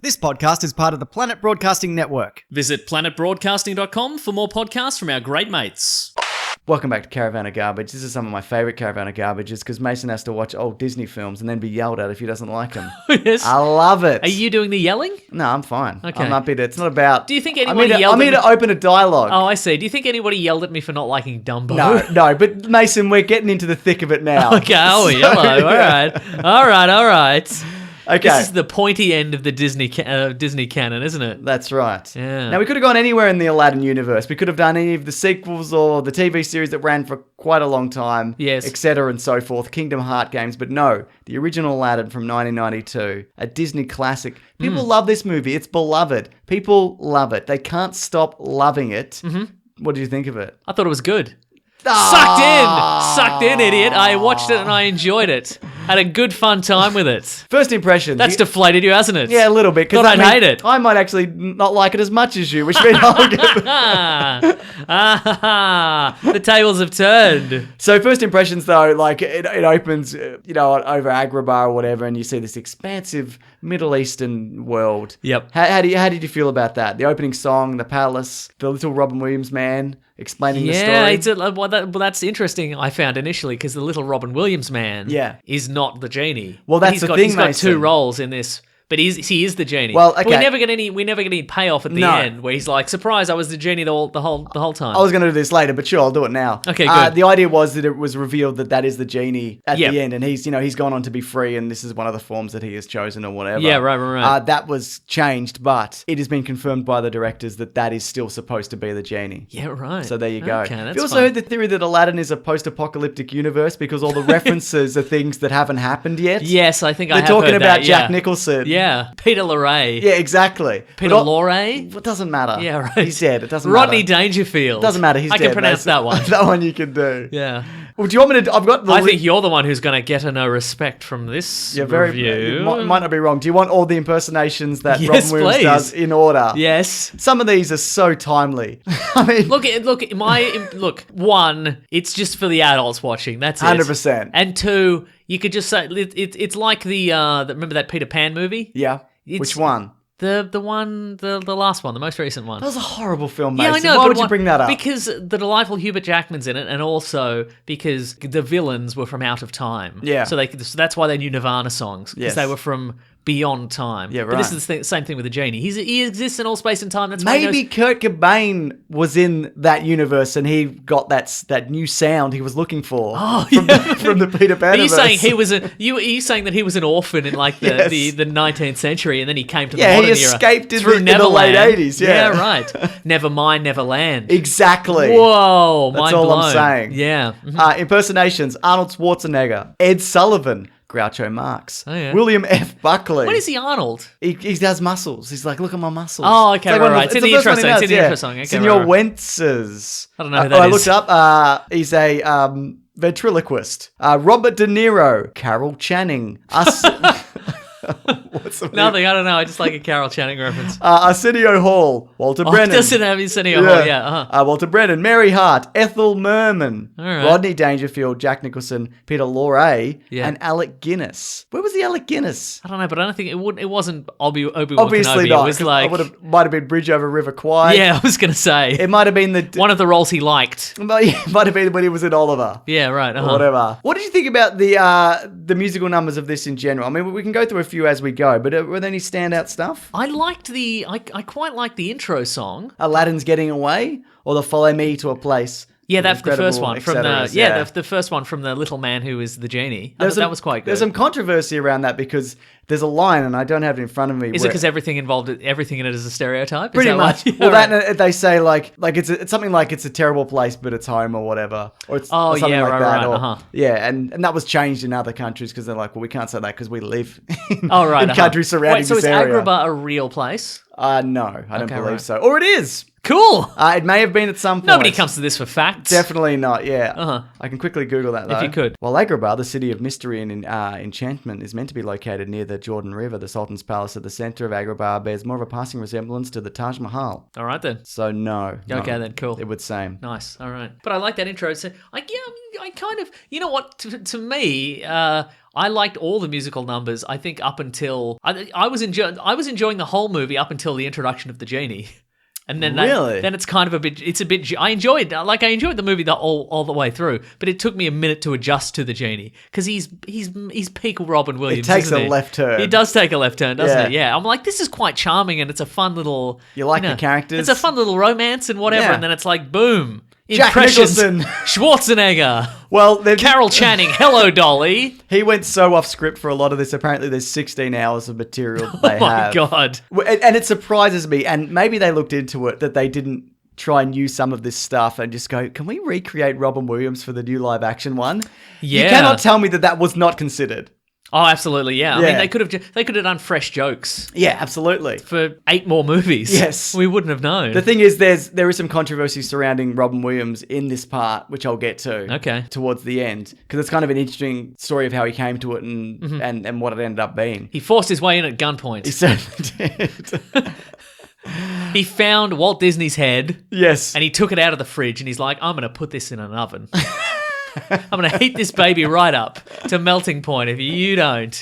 This podcast is part of the Planet Broadcasting Network. Visit planetbroadcasting.com for more podcasts from our great mates. Welcome back to Caravan of Garbage. This is some of my favourite Caravan of Garbages because Mason has to watch old Disney films and then be yelled at if he doesn't like them. Yes. I love it. Are you doing the yelling? No, I'm fine. Okay. I'm happy to. It's not about... Do you think anybody I'm yelled here at to open a dialogue. Oh, I see. Do you think anybody yelled at me for not liking Dumbo? No, but Mason, we're getting into the thick of it now. Okay, hello. All right. Okay. This is the pointy end of the Disney canon, isn't it? That's right. Yeah. Now, we could have gone anywhere in the Aladdin universe. We could have done any of the sequels or the TV series that ran for quite a long time, yes, etc. and so forth, Kingdom Heart games. But no, the original Aladdin from 1992, a Disney classic. People love this movie. It's beloved. People love it. They can't stop loving it. Mm-hmm. What did you think of it? I thought it was good. Sucked in, idiot. I watched it and I enjoyed it. Had a good fun time with it. First impressions. That's deflated you, hasn't it? Yeah, a little bit. Thought I'd hate it. I might actually not like it as much as you, which means I'll get... The tables have turned. So first impressions, though, like it opens, over Agrabah or whatever, and you see this expansive Middle Eastern world. Yep. How did you feel about that? The opening song, the palace, the little Robin Williams man explaining the story. Yeah, that's interesting. I found initially because the little Robin Williams man, is not the genie. Well, that's the thing. He's got two roles in this. But he is the genie. Well, okay. But we never get any payoff at the end where he's like, "Surprise! I was the genie the whole time." I was going to do this later, but sure, I'll do it now. Okay, good. The idea was that it was revealed that is the genie at Yep. the end, and he's gone on to be free, and this is one of the forms that he has chosen or whatever. Yeah, right. That was changed, but it has been confirmed by the directors that is still supposed to be the genie. Yeah, right. So there you go. Okay, that's Have you also fun. heard the theory that Aladdin is a post-apocalyptic universe because all the references are things that haven't happened yet? Yes, I think They're I have talking heard about that, Jack Nicholson. Yeah, Peter Lorre. Yeah, exactly. Peter Lorre? It doesn't matter. Yeah, right. He's dead. It doesn't Rodney matter. Dangerfield. Doesn't matter. He's I dead. can pronounce that one. That one you can do. Yeah. Well, do you want me to? I've got the. I think you're the one who's going to get a no respect from this review. Might not be wrong. Do you want all the impersonations that Yes, Robin Williams please. does in order? Yes. Some of these are so timely. I mean, Look. One, it's just for the adults watching. That's it. 100%. And two, you could just say it's like the remember that Peter Pan movie? yeah. It's- Which one? The last one, the most recent one. That was a horrible film, Yeah, Mason. I know. Why but would you bring that up? Because the delightful Hubert Jackman's in it, and also because the villains were from out of time. Yeah. So that's why they knew Nirvana songs, because Yes. they were from beyond time. Yeah, But this right. is the same thing with the genie. He exists in all space and time. That's why Maybe Kurt Cobain was in that universe and he got that new sound he was looking for from the Peter Pan. Are you saying you saying that he was an orphan in like the 19th century, and then he came to the modern he era escaped in through the late Neverland? 80s, yeah. right. Nevermind, Neverland. Exactly. Whoa, That's mind all blown. I'm saying. Yeah. Mhm. Impersonations: Arnold Schwarzenegger, Ed Sullivan, Groucho Marx, Oh, yeah. William F. Buckley. What is he, Arnold? He does muscles. He's like, look at my muscles. Oh, okay, It's like right. It's in the first intro one he song. It's does, in the intro song. Okay, Senor right. Wences. I don't know who that I is. looked up. He's a ventriloquist. Robert De Niro, Carol Channing. What's the Nothing, I don't know. I just like a Carol Channing reference. Arsenio Hall, Walter Brennan. Doesn't have Arsenio Hall, yeah. Uh-huh. Walter Brennan, Mary Hart, Ethel Merman, All right. Rodney Dangerfield, Jack Nicholson, Peter Lorre, Yeah. and Alec Guinness. Where was the Alec Guinness? I don't know, but I don't think it wasn't Obi-Wan Obviously Kenobi. not. It was 'cause like... might have been Bridge Over River Kwai. Yeah, I was going to say. It might have been One of the roles he liked. It might have been when he was in Oliver. Yeah, right. Or Uh-huh. whatever. What did you think about the musical numbers of this in general? I mean, we can go through a few as we go, but were there any standout stuff? I liked I quite liked the intro song. Aladdin's Getting Away, or the Follow Me to a Place. Yeah, that's the first Incredible, one from etc. the first one from the little man who is the genie. I There's thought that was quite good. There's some controversy around that because there's a line, and I don't have it in front of me. Is it because everything in it is a stereotype? Is Pretty that much. why? Well, Right. that they say like it's something like it's a terrible place, but it's home or whatever, or it's or something like that. right. Or, Uh-huh. Yeah, and that was changed in other countries because they're like, well, we can't say that because we live in, Oh, right. in countries surrounding Wait, so this is area. Agrabah a real place? No, I don't Okay, believe right. so. Or it is. Cool. It may have been at some point. Nobody comes to this for facts. Definitely not, yeah. Uh-huh. I can quickly Google that, though. If you could. Well, Agrabah, the city of mystery and enchantment, is meant to be located near the Jordan River. The Sultan's palace at the center of Agrabah bears more of a passing resemblance to the Taj Mahal. All right then. So, no. Okay then, cool. It would seem. Nice. All right. But I like that intro. So, I I kind of, you know what? To me, I liked all the musical numbers. I think up until I was enjoying the whole movie up until the introduction of the genie. And then Really? then it's kind of a bit. I enjoyed the movie all the way through, but it took me a minute to adjust to the genie because he's peak Robin Williams. It takes isn't a he? left turn. It does take a left turn, doesn't Yeah. it? Yeah. I'm like, this is quite charming, and it's a fun little. You like the characters? It's a fun little romance and whatever, Yeah. and then it's like, boom, Jack impressions. Nicholson. Schwarzenegger. Well, Carol Channing. Hello, Dolly. he went so off script for a lot of this. Apparently, there's 16 hours of material that they Oh my have. God. And it surprises me. And maybe they looked into it that they didn't try and use some of this stuff and just go, can we recreate Robin Williams for the new live action one? Yeah. You cannot tell me that was not considered. Oh, absolutely, yeah. I Yeah. mean, they could have done fresh jokes Yeah, absolutely. for 8 more movies. Yes. We wouldn't have known. The thing is, there is some controversy surrounding Robin Williams in this part, which I'll get to Okay. towards the end, because it's kind of an interesting story of how he came to it and what it ended up being. He forced his way in at gunpoint. He certainly did. He found Walt Disney's head Yes. and he took it out of the fridge and he's like, I'm going to put this in an oven. I'm going to heat this baby right up to melting point if you don't.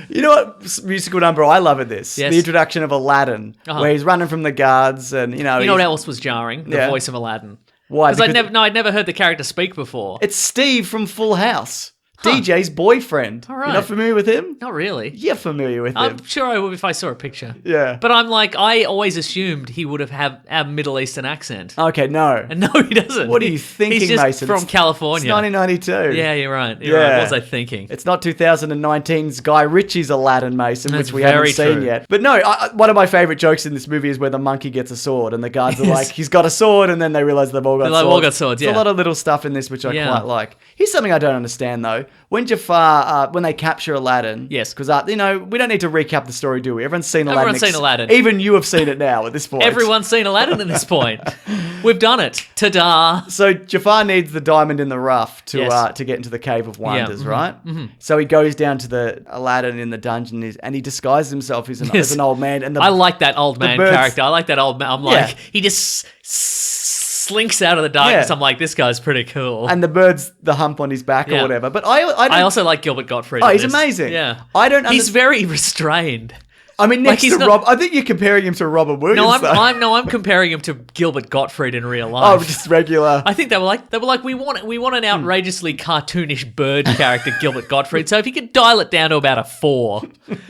You know what musical number I love in this? Yes. The introduction of Aladdin, where he's running from the guards and, You know what else was jarring? The Yeah. voice of Aladdin. Why? Because Because I'd never heard the character speak before. it's Steve from Full House. DJ's boyfriend. All right. You're not familiar with him? Not really. You're familiar with him. I'm sure I would if I saw a picture. Yeah. But I'm like, I always assumed he would have a Middle Eastern accent. Okay, no. And no, he doesn't. What are you thinking, He's just Mason? from It's California. 1992. Yeah, you're right. You're right. What was I thinking? It's not 2019's Guy Ritchie's Aladdin, Mason, That's which we haven't very seen true. yet. But no, one of my favourite jokes in this movie is where the monkey gets a sword and the guards are like, he's got a sword, and then they realise they've all got They've swords. all got swords, There's yeah. a lot of little stuff in this which I Yeah. quite like. Here's something I don't understand, though. When Jafar, when they capture Aladdin... Yes. Because, we don't need to recap the story, do we? Everyone's seen Aladdin. Everyone's seen Aladdin. Even you have seen it now at this point. Everyone's seen Aladdin at this point. We've done it. Ta-da. So Jafar needs the diamond in the rough to Yes. to get into the Cave of Wonders, mhm, right? So he goes down to the Aladdin in the dungeon and he disguises himself as Yes. an old man. And I like that old man birds- character. I like that old man. I'm like, Yeah. he just slinks out of the darkness. Yeah. I'm like, this guy's pretty cool. and the bird's the hump on his back or Yeah. whatever. But I don't, I also like Gilbert Gottfried. Oh, in he's this. amazing. Yeah. I don't He's understand. very restrained. I mean, like, next he's to not- Rob, I think you're comparing him to Robert Williams. No, though. I'm comparing him to Gilbert Gottfried in real Oh, life. just regular. I think they were like we want an outrageously cartoonish bird character, Gilbert Gottfried. So if you could dial it down to about a 4,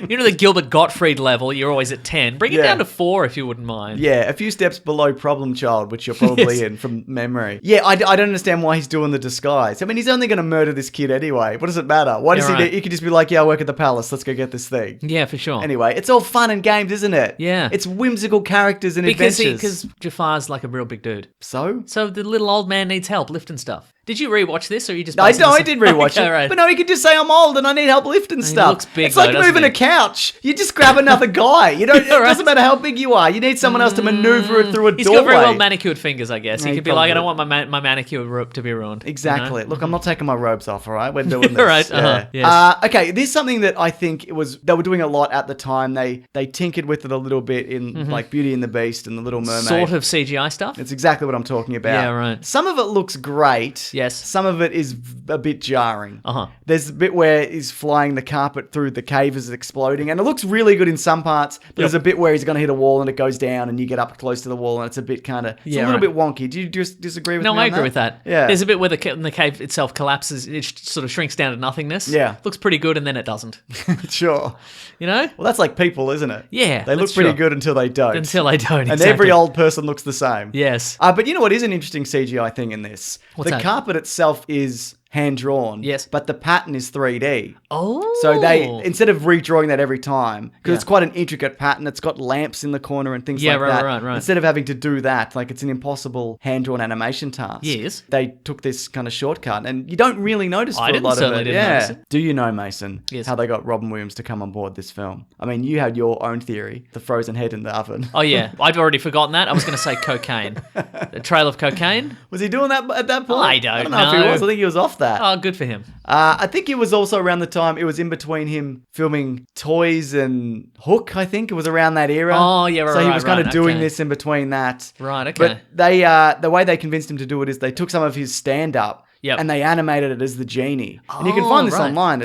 you know the Gilbert Gottfried level, you're always at 10. Bring it Yeah. down to 4 if you wouldn't mind. Yeah, a few steps below Problem Child, which you're probably Yes. in from memory. Yeah, I don't understand why he's doing the disguise. I mean, he's only going to murder this kid anyway. What does it matter? Why does Yeah, he? right. He could just be like, "Yeah, I work at the palace. Let's go get this thing." Yeah, for sure. Anyway, it's all fun and games, isn't it? Yeah. It's whimsical characters and because adventures. Jafar's like a real big dude. So? So the little old man needs help lifting stuff. Did you rewatch this, or you just? I basing this- did rewatch Okay, it. right. But no, he could just say, I'm old and I need help lifting stuff. looks big, it's like though, doesn't moving he? a couch. You just grab another guy. You don't. It Yeah, right. doesn't matter how big you are. You need someone else to maneuver it through a He's doorway. got very well manicured fingers, I guess. Yeah, he he could be like, I don't probably- want my manicure to be ruined. you know? Exactly. Look, I'm not taking my robes off, all right? We're doing this. Right, Yeah. yes. Okay, there's something that I think they were doing a lot at the time. They tinkered with it a little bit in like Beauty and the Beast and The Little Mermaid. Sort of CGI stuff. It's exactly what I'm talking about. Yeah, right. Some of it looks great. Yes. Some of it is a bit jarring. Uh-huh. There's a bit where he's flying the carpet through the cave as it's exploding, and it looks really good in some parts, but there's a bit where he's going to hit a wall and it goes down and you get up close to the wall and it's a bit kind of... It's Yeah, a little right. bit wonky. Do you disagree with No, me I on agree with that. Yeah. There's a bit where the cave itself collapses. It sort of shrinks down to nothingness. Yeah. Looks pretty good, and then it doesn't. Sure. You know? Well, that's like people, isn't it? Yeah, They look that's pretty true. good until they don't. Until I don't. And exactly. every old person looks the same. Yes. But you know what is an interesting CGI thing in this? What's the that? carpet itself is hand-drawn. Yes. But the pattern is 3D. Oh. So they, instead of redrawing that every time, because Yeah. it's quite an intricate pattern, it's got lamps in the corner and things Yeah, like right, that. right. Instead of having to do that, like it's an impossible hand-drawn animation task. Yes. They took this kind of shortcut, and you don't really notice for I a didn't- lot of certainly it. didn't Yeah. notice it. Do you know, Mason, Yes. how they got Robin Williams to come on board this film? I mean, you had your own theory, the frozen head in the oven. Oh, yeah. I'd already forgotten that. I was going to say cocaine. A trail of cocaine? Was he doing that at that point? I don't know if he know. was. I think he was off that. Oh, good for him. I think it was also around the time, it was in between him filming Toys and Hook, I think. It was around that era. Oh, yeah, So he right, was kind of right, doing okay. this in between that. Right, okay. But they, the way they convinced him to do it is they took some of his stand-up. Yep. and they animated it as the genie. And you can find this right. online.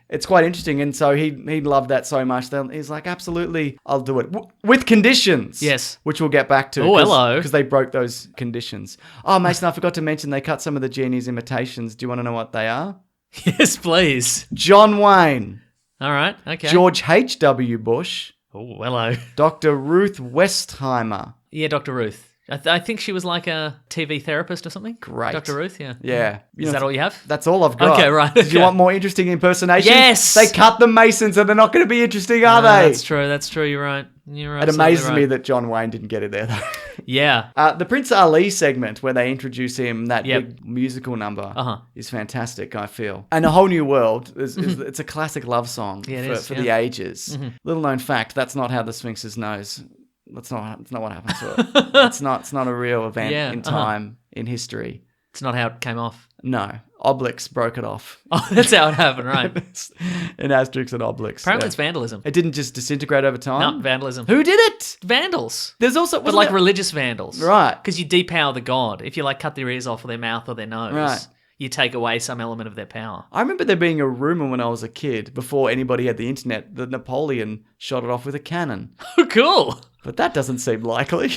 It's quite interesting. And so he loved that so much. Then he's like, absolutely, I'll do it. With conditions. Yes. Which we'll get back to. Oh, hello. Because they broke those conditions. Oh, Mason, I forgot to mention they cut some of the genie's imitations. Do you want to know what they are? Yes, please. John Wayne. All right. Okay. George H.W. Bush. Oh, hello. Dr. Ruth Westheimer. Yeah, Dr. Ruth. I think she was like a TV therapist or something. Great. Dr. Ruth, yeah. Yeah. Is that all you have? That's all I've got. Okay, right, Did you okay. want more interesting impersonations? Yes! They cut the Masons, so they're not going to be interesting, are No, they? That's true. You're right. You're It absolutely amazes me right. that John Wayne didn't get it there, though. Yeah. The Prince Ali segment where they introduce him, that Yep. big musical number, Uh-huh. is fantastic, I feel. And A Whole New World, it's a classic love song Yeah, it is, for yeah. the ages. Little known fact, that's not how the Sphinx's nose. That's not what happened to it. it's not a real event Yeah, in time, in history. It's not how it came off. No. Obelix broke it off. Oh, that's how it happened, right? In Asterix and Obelix. Apparently yeah. it's vandalism. It didn't just disintegrate over time? No, vandalism. Who did it? Vandals. There's also... But wasn't like there- religious vandals. Right. Because you depower the god. If you like cut their ears off or their mouth or their nose, Right. you take away some element of their power. I remember there being a rumor when I was a kid, before anybody had the internet, that Napoleon shot it off with a cannon. Oh, cool. But that doesn't seem likely.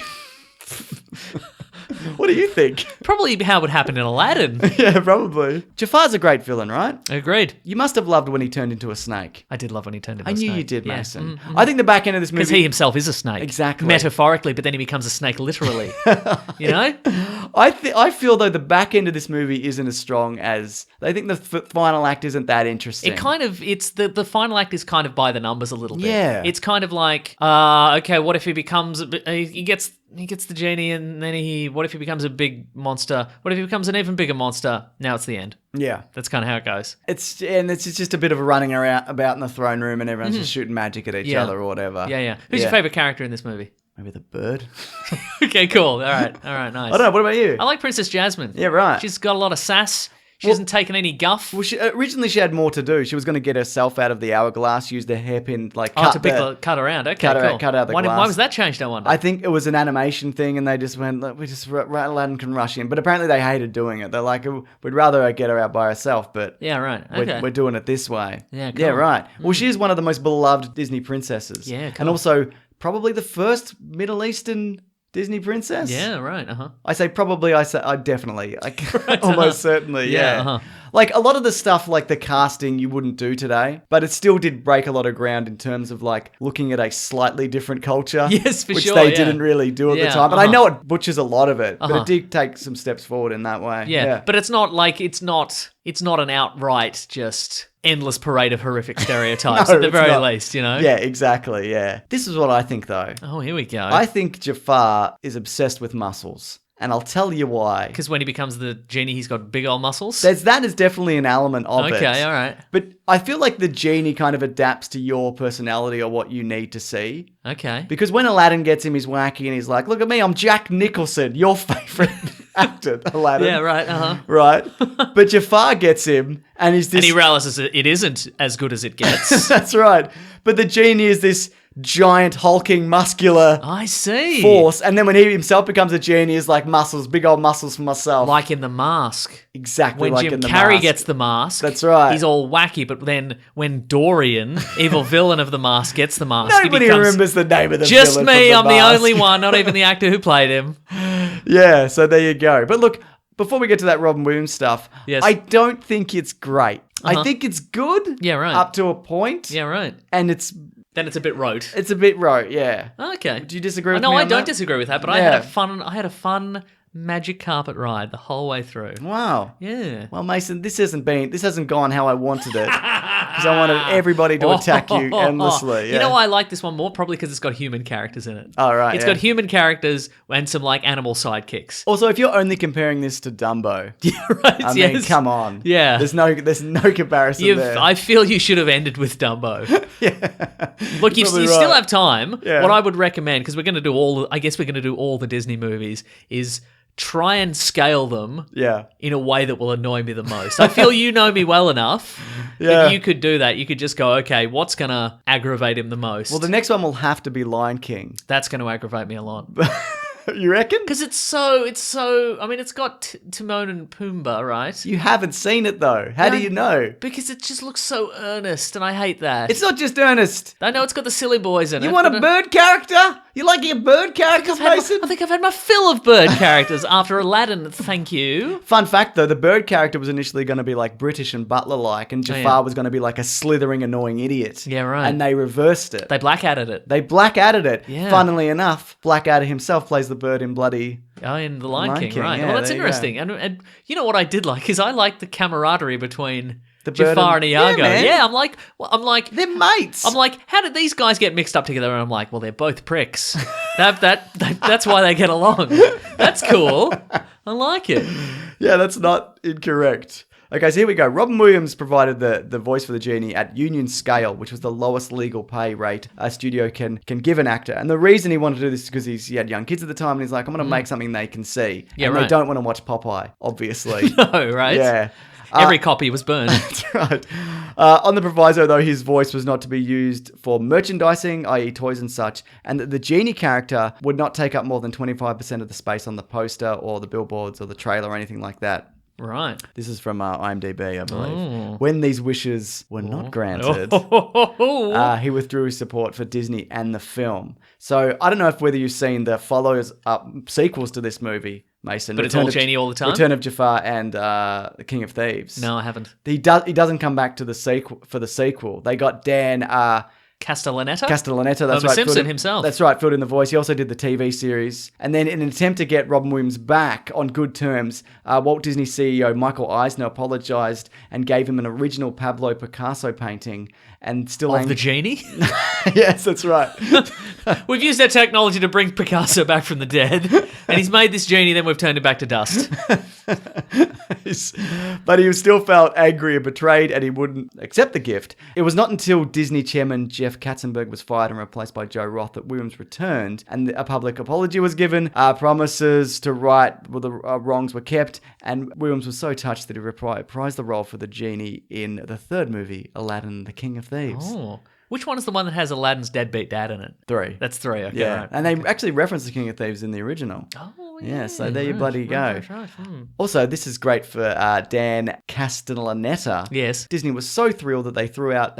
What do you think? Probably how it would happen in Aladdin. Yeah, probably. Jafar's a great villain, right? Agreed. You must have loved when he turned into a snake. I did love when he turned into I a knew snake. you did, Yeah. Mason. I think the back end of this Because movie... he himself is a snake. Exactly. Metaphorically, but then he becomes a snake literally. You know? I feel, though, the back end of this movie isn't as strong as... I think the final act isn't that interesting. It kind of, it's the final act is kind of by the numbers a little bit. Yeah. It's kind of like, okay, what if he becomes, he gets the genie and then what if he becomes a big monster? What if he becomes an even bigger monster? Now it's the end. Yeah. That's kind of how it goes. It's just a bit of a running around about in the throne room and everyone's just shooting magic at each Yeah. other or whatever. Yeah. Who's your favorite character in this movie? Maybe the bird? Okay, cool. All right, nice. I don't know. What about you? I like Princess Jasmine. Yeah, right. She's got a lot of sass. She hasn't taken any guff. Well, originally she had more to do. She was going to get herself out of the hourglass, use the hairpin, like cut cut around. Okay, cut cool. out the why glass. was that changed, I wonder? I think it was an animation thing, and they just went, "Look, Aladdin can rush in." But apparently they hated doing it. They're like, "We'd rather her get her out by herself," but Yeah, right. Okay. we're doing it this way. Yeah, Yeah, cool. right. Well, she is one of the most beloved Disney princesses. Yeah, cool. And also probably the first Middle Eastern Disney princess. Yeah, right. I say probably, I definitely. Almost certainly, yeah. uh-huh. Like, a lot of the stuff, like the casting, you wouldn't do today, but it still did break a lot of ground in terms of, like, looking at a slightly different culture. Yes, for which sure, they yeah. didn't really do at Yeah, the time. And I know it butchers a lot of it, but Uh-huh. it did take some steps forward in that way. Yeah, but it's not like it's not an outright just endless parade of horrific stereotypes No, at the it's very not. least, you know? Yeah, exactly, yeah. This is what I think, though. Oh, here we go. I think Jafar is obsessed with muscles. And I'll tell you why. Because when he becomes the genie, he's got big old muscles. That is definitely an element of it. Okay, all right. But I feel like the genie kind of adapts to your personality or what you need to see. Okay. Because when Aladdin gets him, he's wacky and he's like, "Look at me, I'm Jack Nicholson, your favourite actor, Aladdin." Yeah, right. Uh-huh. Right? But Jafar gets him and he's this... And he realizes that it isn't as good as it gets. That's right. But the genie is this giant, hulking, muscular I see. force. And then when he himself becomes a genie, he's like muscles, big old muscles for myself. Like in The Mask. Exactly When like Jim in the Carrey Mask. gets the mask, That's right. He's all wacky, but then when Dorian, evil villain of the mask, gets the mask, Nobody he becomes remembers the name of the just villain me. from I'm the Mask. only one, not even the actor who played him. Yeah, so there you go. But look, before we get to that Robin Williams stuff, Yes. I don't think it's great. I Uh-huh. think it's good. Yeah, right. Up to a point. Yeah, right. And it's Then it's a bit rote. a bit rote, yeah. Okay. Do you disagree with No, me I on don't that? disagree with that, but I Yeah. had a fun magic carpet ride the whole way through. Wow. Yeah. Well, Mason, this hasn't gone how I wanted it. Because I wanted everybody to attack you endlessly. Yeah. You know why I like this one more? Probably because it's got human characters in it. Oh, right, It's yeah. got human characters and some like animal sidekicks. Also, if you're only comparing this to Dumbo, Right? I mean, yes. come on. Yeah. There's no comparison there. I feel you should have ended with Dumbo. Look, you Probably still right. have time. Yeah. What I would recommend, because we're going to do all the Disney movies, is try and scale them Yeah. in a way that will annoy me the most. I feel you know me well enough Yeah. that you could do that. You could just go, okay, what's going to aggravate him the most? Well, the next one will have to be Lion King. That's going to aggravate me a lot. You reckon? Because it's so. I mean, it's got Timon and Pumbaa, right? You haven't seen it though. How do you know? Because it just looks so earnest, and I hate that. It's not just Ernest. I know it's got the silly boys in it. You want a bird character? You like your bird characters, Mason? I think I've had my fill of bird characters after Aladdin. Thank you. Fun fact though, the bird character was initially going to be like British and Butler-like, and Jafar was going to be like a slithering, annoying idiot. Yeah, right. And they reversed it. They black-added it. They black-added it. Yeah. Funnily enough, Blackadder himself plays the bird in bloody... Oh, in The Lion King, right. yeah, Well, that's there you interesting. And you know what I did like is I liked the camaraderie between The bird Jafar and Iago. man. Yeah, I'm like, They're mates. I'm like, how did these guys get mixed up together? And I'm like, well, they're both pricks. That's why they get along. That's cool. I like it. Yeah, that's not incorrect. Okay, so here we go. Robin Williams provided the voice for the genie at union scale, which was the lowest legal pay rate a studio can give an actor. And the reason he wanted to do this is because he had young kids at the time, and he's like, I'm going to make something they can see. Yeah, and right. they don't want to watch Popeye, obviously. No, right? Yeah. Every copy was burned. That's right. On the proviso, though, his voice was not to be used for merchandising, i.e. toys and such, and that the genie character would not take up more than 25% of the space on the poster or the billboards or the trailer or anything like that. Right. This is from IMDb, I believe. When these wishes were not granted, he withdrew his support for Disney and the film. So I don't know whether you've seen the follow-up sequels to this movie, Mason. But it's all Genie all the time? Return of Jafar and The King of Thieves. No, I haven't. He doesn't come back to the sequel for the sequel. They got Dan Castellaneta? Castellaneta, that's Homer right. Simpson himself. That's right, filled in the voice. He also did the TV series. And then in an attempt to get Robin Williams back on good terms, Walt Disney CEO Michael Eisner apologized and gave him an original Pablo Picasso painting. And still Of the genie? Yes, that's right. We've used that technology to bring Picasso back from the dead, and he's made this genie, then we've turned him back to dust. But he still felt angry and betrayed, and he wouldn't accept the gift. It was not until Disney chairman Jeff Katzenberg was fired and replaced by Joe Roth that Williams returned, and a public apology was given. Promises to right the wrongs were kept, and Williams was so touched that he reprised the role for the genie in the third movie, Aladdin, the King of Thieves. Oh. Which one is the one that has Aladdin's deadbeat dad in it? 3. That's 3, okay, Yeah, right. and they actually referenced the King of Thieves in the original. Oh, Yeah, so there you bloody go. Right. Also, this is great for Dan Castellaneta. Yes. Disney was so thrilled that they threw out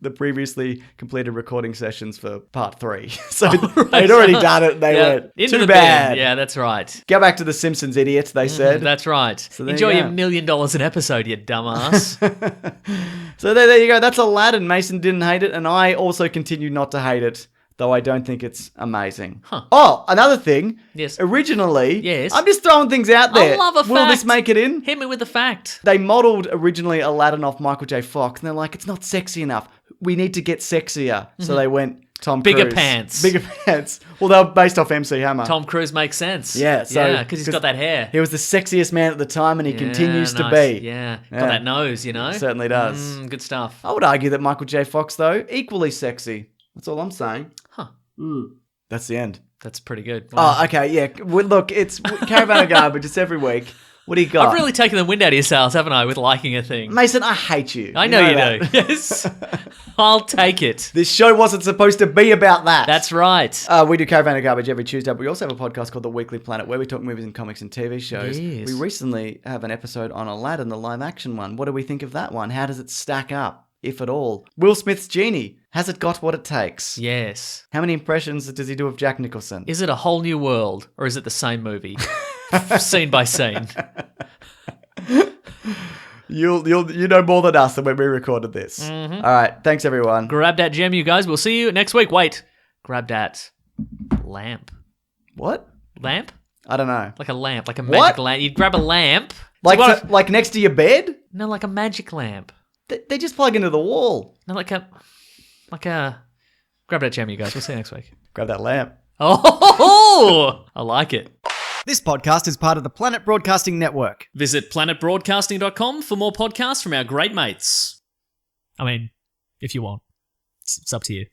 the previously completed recording sessions for part 3. So they'd already done it. And they went, into too the bad. bin. Yeah, that's right. Go back to The Simpsons, idiots, they said. That's right. So there Enjoy you your go. $1 million an episode, you dumbass. So there you go. That's Aladdin. Mason didn't hate it, and I also continue not to hate it, though I don't think it's amazing. Huh. Oh, another thing. Yes. Originally, Yes. I'm just throwing things out there. I love a fact. Will this make it in? Hit me with the fact. They modelled originally Aladdin off Michael J. Fox, and they're like, it's not sexy enough. We need to get sexier. So they went Tom Cruise. Bigger pants. Bigger pants. Well, they were based off MC Hammer. Tom Cruise makes sense. Yeah, so- because he's got that hair. He was the sexiest man at the time, and he continues to nice. be. Yeah. Yeah. Got that nose, you know? Certainly does. Good stuff. I would argue that Michael J. Fox, though, equally sexy. That's all I'm saying. Huh. That's the end. That's pretty good. Wow. Oh, okay, yeah. Well, look, it's Caravan of Garbage. It's every week. What do you got? I've really taken the wind out of your sails, haven't I, with liking a thing? Mason, I hate you. I know you that. do. Yes. I'll take it. This show wasn't supposed to be about that. That's right. We do Caravan of Garbage every Tuesday, but we also have a podcast called The Weekly Planet where we talk movies and comics and TV shows. Yes. We recently have an episode on Aladdin, the live action one. What do we think of that one? How does it stack up, if at all? Will Smith's genie, has it got what it takes? Yes. How many impressions does he do of Jack Nicholson? Is it a whole new world, or is it the same movie? Scene by scene. You know more than us than when we recorded this. Mm-hmm. All right, thanks everyone. Grab that gem, you guys. We'll see you next week. Wait. Grab that lamp. What? Lamp? I don't know. Like a lamp. Like a What? magic lamp. You grab a lamp. Like next to your bed? No, like a magic lamp. They just plug into the wall. No, like a... Grab that gem, you guys. We'll see you next week. Grab that lamp. Oh, I like it. This podcast is part of the Planet Broadcasting Network. Visit planetbroadcasting.com for more podcasts from our great mates. I mean, if you want. It's up to you.